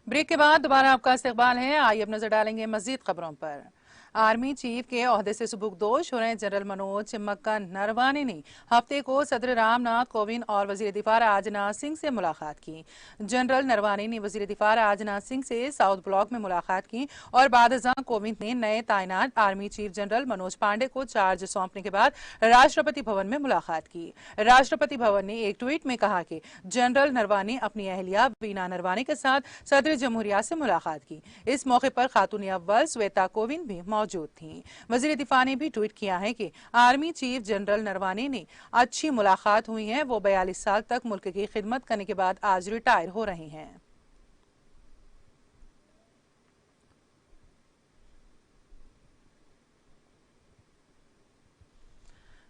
Break के बाद दोबारा आपका इस्तकबाल है। आइए अब नजर डालेंगे मजीद खबरों पर। आर्मी चीफ के ओहदे से सुबुकदोश हो रहे जनरल मनोज मक्का नरवाने ने हफ्ते को सदर रामनाथ कोविंद और वजीर दिफा राजनाथ सिंह से मुलाकात की। जनरल नरवाने ने वजीर दिफा राजनाथ सिंह से साउथ ब्लॉक में मुलाकात की और बाद कोविंद ने नए तैनात army chief general Manoj Pande को चार्ज सौंपने के बाद राष्ट्रपति भवन में मुलाकात की। राष्ट्रपति भवन ने एक ट्वीट में कहा कि जनरल नरवाने अपनी अहलिया वीना नरवाने के साथ सदर जमहूरिया से मुलाकात की। इस मौके पर खातून अव्वल श्वेता कोविंद भी मौजूद थी। वजीर दिफा ने भी ट्वीट किया है कि आर्मी चीफ जनरल नरवाने ने अच्छी मुलाकात हुई है। वो 42 साल तक मुल्क की खिदमत करने के बाद आज रिटायर हो रहे हैं।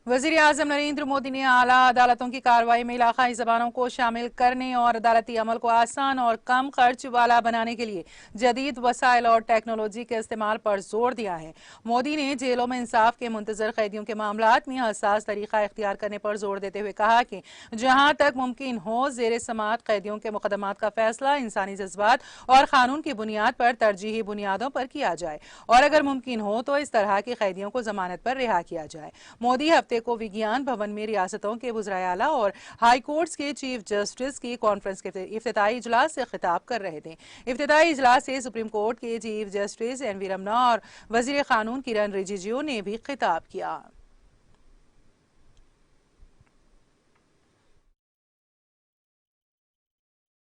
वजीर आजम नरेंद्र मोदी ने आला अदालतों की कार्रवाई में इलाकाई जबानों को शामिल करने और अदालती अमल को आसान और कम खर्च वाला बनाने के लिए जदीद वसाइल और टेक्नोलॉजी के इस्तेमाल पर जोर दिया है। मोदी ने जेलों में इंसाफ के मुंतजर कैदियों के मामलात में हसास तरीका इख्तियार करने पर जोर देते हुए कहा कि जहां तक मुमकिन हो जेर समात कैदियों के मुकदमात का फैसला इंसानी जज्बात और कानून की बुनियाद पर तरजीही बुनियादों पर किया जाए और अगर मुमकिन हो तो इस तरह के कैदियों को जमानत पर रिहा किया जाए। मोदी हफ्ते को विज्ञान भवन में रियासतों के वज़राए आला और हाई कोर्ट्स के चीफ जस्टिस की कॉन्फ्रेंस के इफ्तिताई इजलास से खिताब कर रहे थे। इफ्तिताई इजलास से सुप्रीम कोर्ट के चीफ जस्टिस एन.वी. रमन्ना और वजीर कानून किरण रिजिजू ने भी खिताब किया।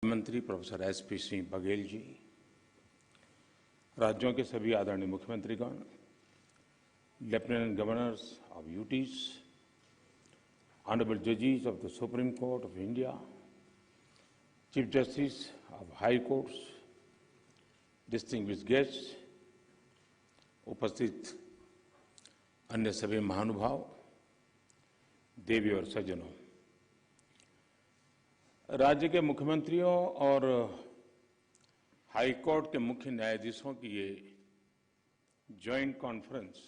मंत्री प्रोफेसर एस.पी. सिंह बघेल जी, राज्यों के सभी आदरणीय मुख्यमंत्रीगण, lieutenant governors of UTs, Honorable Judges of the Supreme Court of India, Chief Justice of High Courts, distinguished guests, उपस्थित अन्य सभी महानुभाव, देवी और सज्जनों, राज्य के मुख्यमंत्रियों और हाई कोर्ट के मुख्य न्यायाधीशों की ये जॉइंट कॉन्फ्रेंस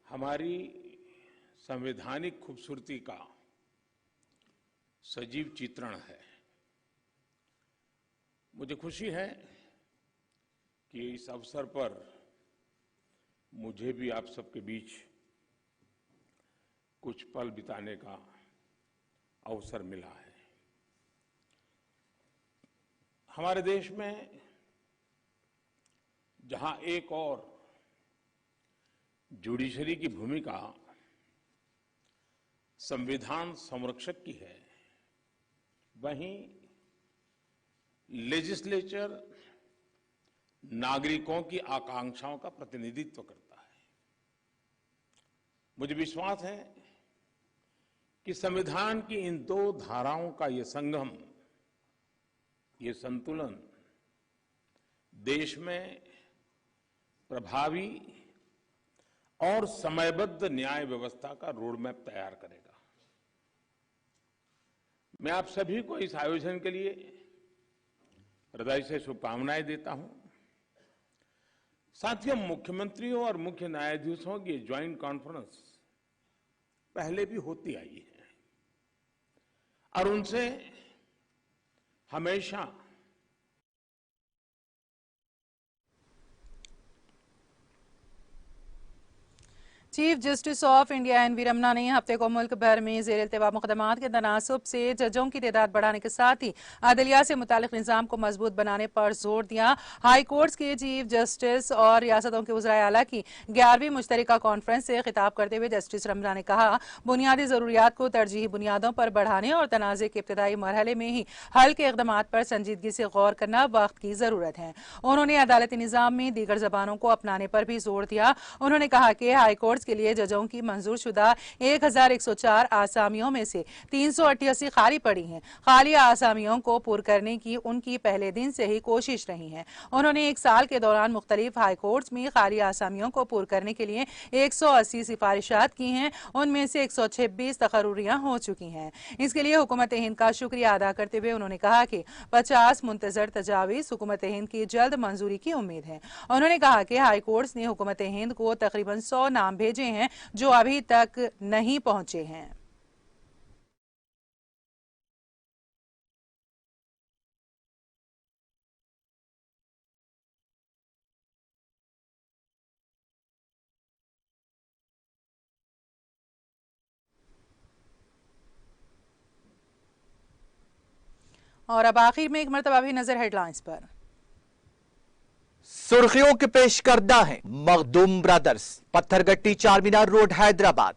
हमारी संवैधानिक खूबसूरती का सजीव चित्रण है। मुझे खुशी है कि इस अवसर पर मुझे भी आप सबके बीच कुछ पल बिताने का अवसर मिला है। हमारे देश में जहां एक और जुडिशरी की भूमिका संविधान संरक्षक की है, वहीं लेजिस्लेचर नागरिकों की आकांक्षाओं का प्रतिनिधित्व करता है। मुझे विश्वास है कि संविधान की इन दो धाराओं का ये संगम, ये संतुलन देश में प्रभावी और समयबद्ध न्याय व्यवस्था का रोडमैप तैयार करेगा। मैं आप सभी को इस आयोजन के लिए हृदय से शुभकामनाएं देता हूं। साथियों, मुख्यमंत्रियों और मुख्य न्यायाधीशों की ज्वाइंट कॉन्फ्रेंस पहले भी होती आई है और उनसे हमेशा chief justice of India N V. Ramana ने हफ्ते को मुल्क भर में जेर इल्तिवा मुकदमात के तनासुब से जजों की तादाद बढ़ाने के साथ ही अदलिया से मुतालिक निज़ाम को मजबूत बनाने पर जोर दिया। हाई कोर्ट्स के चीफ जस्टिस और रियासतों के वज़राए आला की 11वीं मुश्तरका कॉन्फ्रेंस से खिताब करते हुए जस्टिस रमन्ना ने कहा, बुनियादी ज़रूरियात को तरजीही बुनियादों पर बढ़ाने और तनाज़े के इब्तदाई मरहले में ही हल के इक़दामात पर संजीदगी से गौर करना वक्त की ज़रूरत है। उन्होंने अदालती निज़ाम में दीगर ज़बानों को अपनाने पर भी जोर दिया। उन्होंने कहा कि हाई कोर्ट कोर्स के लिए जजों की मंजूर शुदा 1104 आसामियों में से 388 खाली पड़ी हैं। खाली आसामियों को पुर करने की उनकी पहले दिन से ही कोशिश रही है। उन्होंने एक साल के दौरान मुख्तलिफ हाई कोर्ट्स में खाली आसामियों को पुर करने के लिए 180 सिफारिशात की हैं। उनमें से 126 तकर्रुरियां हो चुकी हैं। इसके लिए हुकूमत हिंद का शुक्रिया अदा करते हुए उन्होंने कहा कि 50 मुंतजर तजावीज हुकूमत हिंद की जल्द मंजूरी की उम्मीद है। उन्होंने कहा कि हाई कोर्ट्स ने हुकूमत हिंद को तकरीबन 100 नाम भेजे हैं जो अभी तक नहीं पहुंचे हैं। और अब आखिर में एक मरतबा भी नजर हेडलाइंस पर। सुर्खियों के पेश करदा है Makhdoom brothers, Pathergatti Charminar road Hyderabad.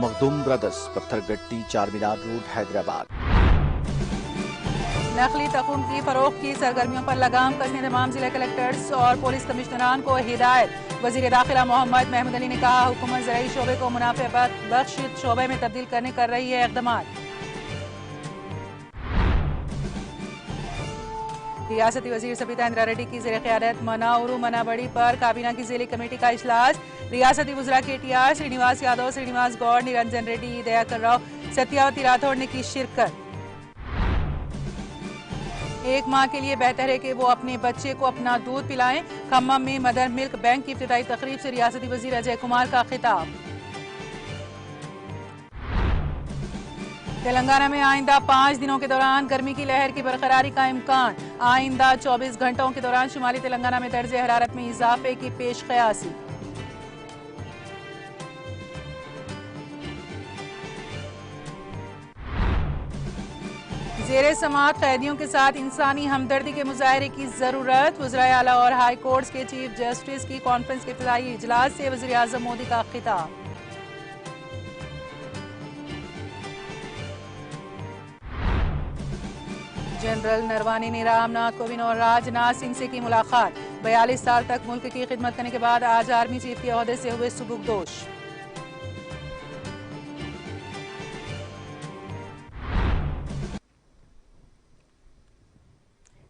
Makhdoom brothers, Pathergatti Charminar road Hyderabad. नकली तखूम की फरोख्त की सरगर्मियों पर लगाम कसने तमाम जिला कलेक्टर्स और पुलिस कमिश्नरान को हिदायत। वजीर दाखिला मोहम्मद महमूद अली ने कहा हुकूमत ज़राई शोबे को मुनाफे बख्श शोबे में तब्दील करने कर रही है इक़दामात। रियासती वजीर सबिता इंदिरा रेड्डी की ज़ेर क़यादत मनाउरू मनाबड़ी पर काबीना की ज़िली कमेटी का इजलास। रियासती वज़रा KTR श्रीनिवास यादव, श्रीनिवास गौड़, निरंजन रेड्डी, दयाकर राव, सत्यावती राठौड़ ने की शिरकत। एक माँ के लिए बेहतर है कि वो अपने बच्चे को अपना दूध पिलाएं। खम्मम में मदर मिल्क बैंक की इफ्तिताई तकरीब से रियासती वजीर अजय कुमार का खिताब। तेलंगाना में आइंदा 5 दिनों के दौरान गर्मी की लहर की बरकरारी का इम्कान। आइंदा 24 घंटों के दौरान शुमाली तेलंगाना में दर्जे हरारत में इजाफे की पेश क़यासी। ज़ेरे समाअत कैदियों के साथ इंसानी हमदर्दी के मुजाहरे की जरूरत। वज़राए आला और हाई कोर्ट्स के चीफ जस्टिस की कॉन्फ्रेंस के इब्तिदाई इजलास से वज़ीर आज़म मोदी का खिताब। जनरल नरवाने ने रामनाथ कोविंद और राजनाथ सिंह से की मुलाकात। 42 साल तक मुल्क की खिदमत करने के बाद आज आर्मी चीफ के ओहदे से हुए सुबुकदोश।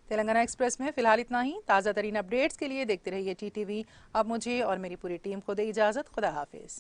तेलंगाना एक्सप्रेस में फिलहाल इतना ही। ताज़ा तरीन अपडेट्स के लिए देखते रहिए TTV। अब मुझे और मेरी पूरी टीम को दे इजाज़त। खुदा हाफिज।